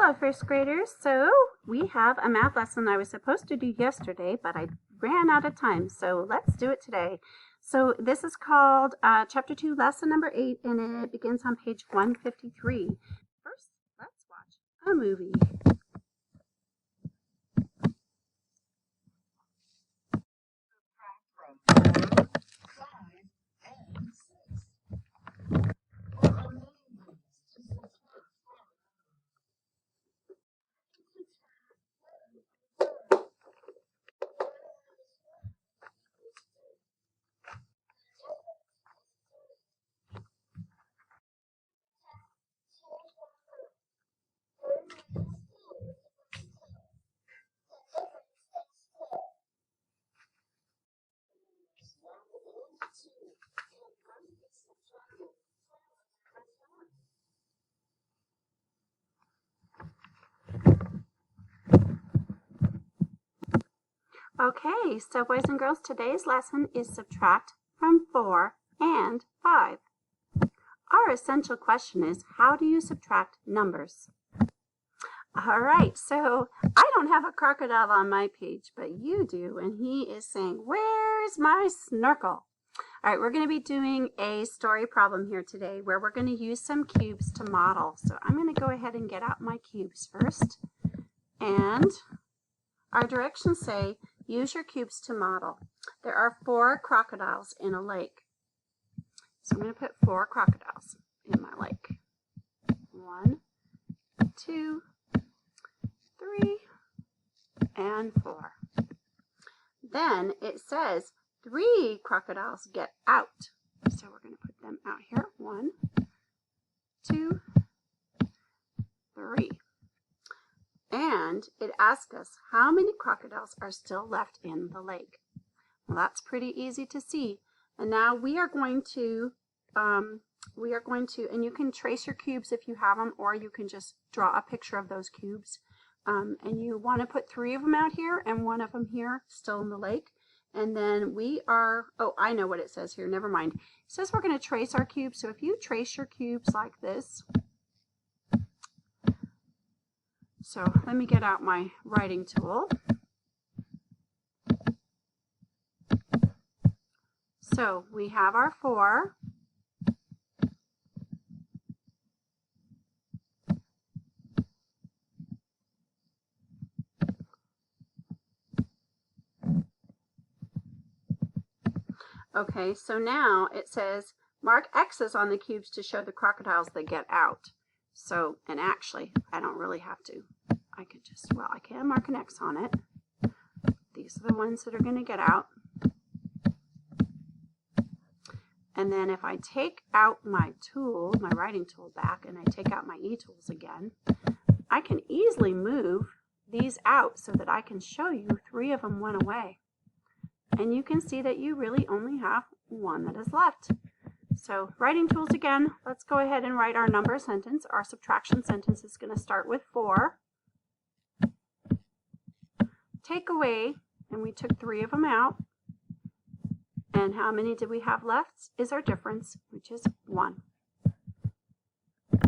Hello, first graders. So we have a math lesson I was supposed to do yesterday, but I ran out of time. So let's do it today. So this is called Chapter 2, Lesson number 8, and it begins on page 153. First, let's watch a movie. Okay, so boys and girls, today's lesson is subtract from 4 and 5. Our essential question is, how do you subtract numbers? All right, so I don't have a crocodile on my page, but you do, and he is saying, "Where's my snorkel?" All right, we're going to be doing a story problem here today where we're going to use some cubes to model. So I'm going to go ahead and get out my cubes first. And our directions say, use your cubes to model. There are 4 crocodiles in a lake. So I'm going to put 4 crocodiles in my lake. 1, 2, 3, and 4. Then it says 3 crocodiles get out. So we're going to put them out here. 1, 2, 3. And it asks us how many crocodiles are still left in the lake. Well, that's pretty easy to see. And now we are going to, and you can trace your cubes if you have them, or you can just draw a picture of those cubes. And you want to put 3 of them out here and 1 of them here, still in the lake. And then we are, oh, I know what it says here, never mind. It says we're going to trace our cubes. So if you trace your cubes like this, so let me get out my writing tool. So we have our 4. Okay, so now it says mark X's on the cubes to show the crocodiles that get out. So, and actually, I don't really have to. I could just, well, I can mark an X on it. These are the ones that are going to get out. And then if I take out my tool, my writing tool back, and I take out my E-tools again, I can easily move these out so that I can show you 3 of them went away. And you can see that you really only have 1 that is left. So writing tools again, let's go ahead and write our number sentence. Our subtraction sentence is going to start with 4. Take away, and we took 3 of them out. And how many did we have left is our difference, which is 1. All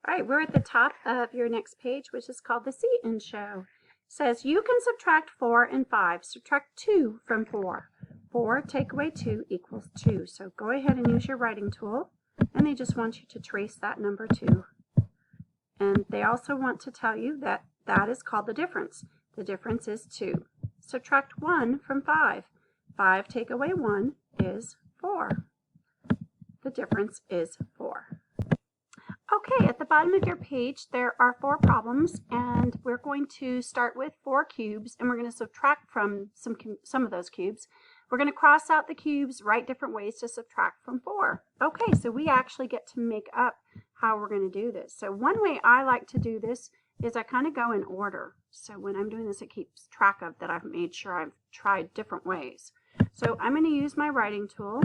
right, we're at the top of your next page, which is called the See and Show. It says you can subtract 4 and 5. Subtract 2 from 4. 4 take away 2 equals 2. So go ahead and use your writing tool, and they just want you to trace that number 2. And they also want to tell you that that is called the difference. The difference is 2. Subtract 1 from 5. 5 take away 1 is 4. The difference is 4. Okay, at the bottom of your page there are 4 problems, and we're going to start with 4 cubes, and we're going to subtract from some of those cubes. We're going to cross out the cubes, write different ways to subtract from 4. Okay, so we actually get to make up how we're going to do this. So one way I like to do this is I kind of go in order. So when I'm doing this, it keeps track of that I've made sure I've tried different ways. So I'm going to use my writing tool,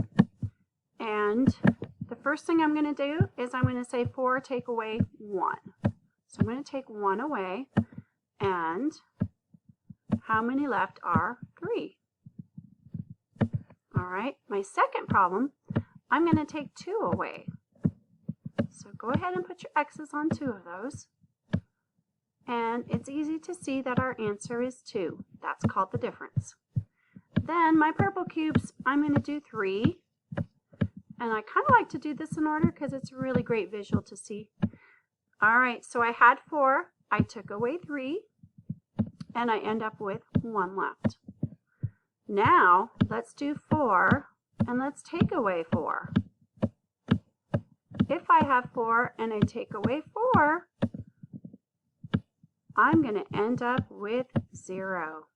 and the first thing I'm going to do is I'm going to say 4 take away 1. So I'm going to take 1 away, and how many left are 3? All right, my second problem, I'm going to take 2 away. So go ahead and put your X's on 2 of those. and it's easy to see that our answer is 2. That's called the difference. Then my purple cubes, I'm going to do 3. And I kind of like to do this in order because it's a really great visual to see. All right, so I had 4. I took away 3. And I end up with 1 left. Now, let's do 4. And let's take away 4. If I have 4 and I take away 4, I'm going to end up with 0.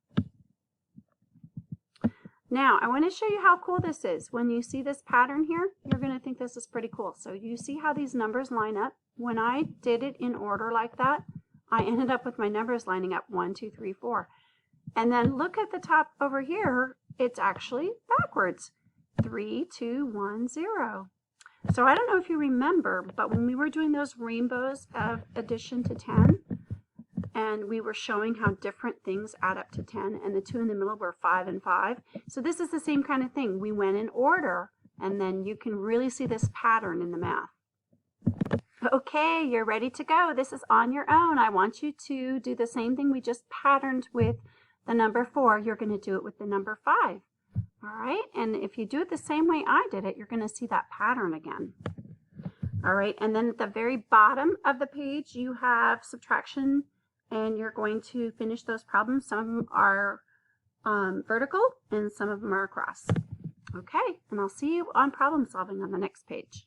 Now, I want to show you how cool this is. When you see this pattern here, you're going to think this is pretty cool. So you see how these numbers line up? When I did it in order like that, I ended up with my numbers lining up 1, 2, 3, 4. And then look at the top over here. It's actually backwards. 3, 2, 1, 0. So I don't know if you remember, but when we were doing those rainbows of addition to 10, and we were showing how different things add up to 10, and the 2 in the middle were 5 and 5. So this is the same kind of thing. We went in order, and then you can really see this pattern in the math. Okay, you're ready to go. This is on your own. I want you to do the same thing we just patterned with the number 4. You're going to do it with the number 5. All right, and if you do it the same way I did it, you're going to see that pattern again. All right, and then at the very bottom of the page, you have subtraction, and you're going to finish those problems. Some of them are vertical and some of them are across. Okay, and I'll see you on problem solving on the next page.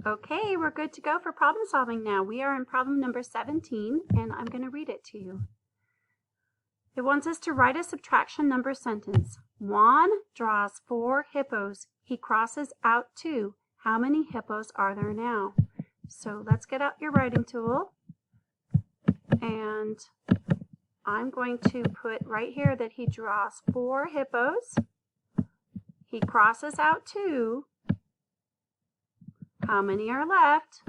Okay, we're good to go for problem solving now. We are in problem number 17, and I'm going to read it to you. It wants us to write a subtraction number sentence. Juan draws 4 hippos. He crosses out 2. How many hippos are there now? So let's get out your writing tool. And I'm going to put right here that he draws 4 hippos. He crosses out 2. How many are left?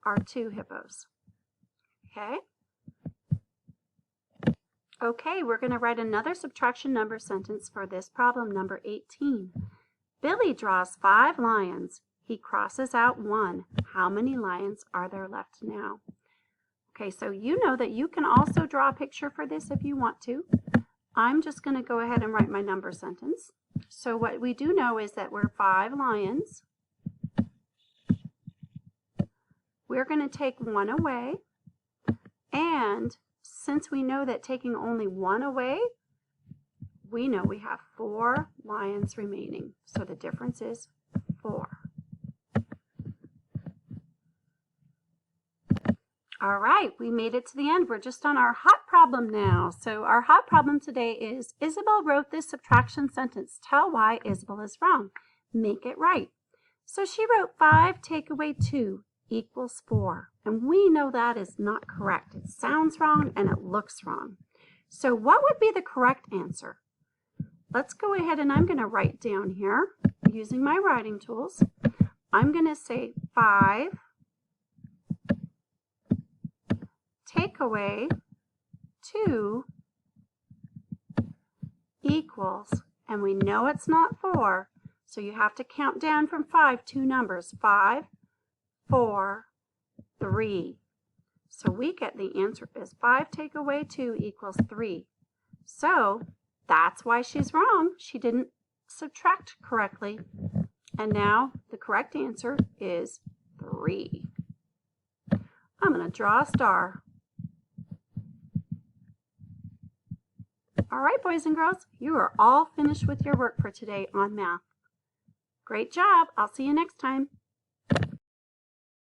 Are 2 hippos. Okay? Okay, we're going to write another subtraction number sentence for this problem, number 18. Billy draws 5 lions. He crosses out 1. How many lions are there left now? Okay, so you know that you can also draw a picture for this if you want to. I'm just going to go ahead and write my number sentence. So what we do know is that we're 5 lions. We're going to take 1 away. And since we know that taking only 1 away, we know we have 4 lions remaining. So the difference is 4. All right, we made it to the end. We're just on our hot problem now. So our hot problem today is Isabel wrote this subtraction sentence. Tell why Isabel is wrong. Make it right. So she wrote 5 take away 2 equals 4. And we know that is not correct. It sounds wrong and it looks wrong. So what would be the correct answer? Let's go ahead and I'm going to write down here using my writing tools. I'm going to say 5 take away 2 equals, and we know it's not 4, so you have to count down from 5 2 numbers, 5, 4, 3. So we get the answer is 5 take away 2 equals 3. So that's why she's wrong. She didn't subtract correctly. And now the correct answer is 3. I'm going to draw a star. All right, boys and girls, you are all finished with your work for today on math. Great job. I'll see you next time.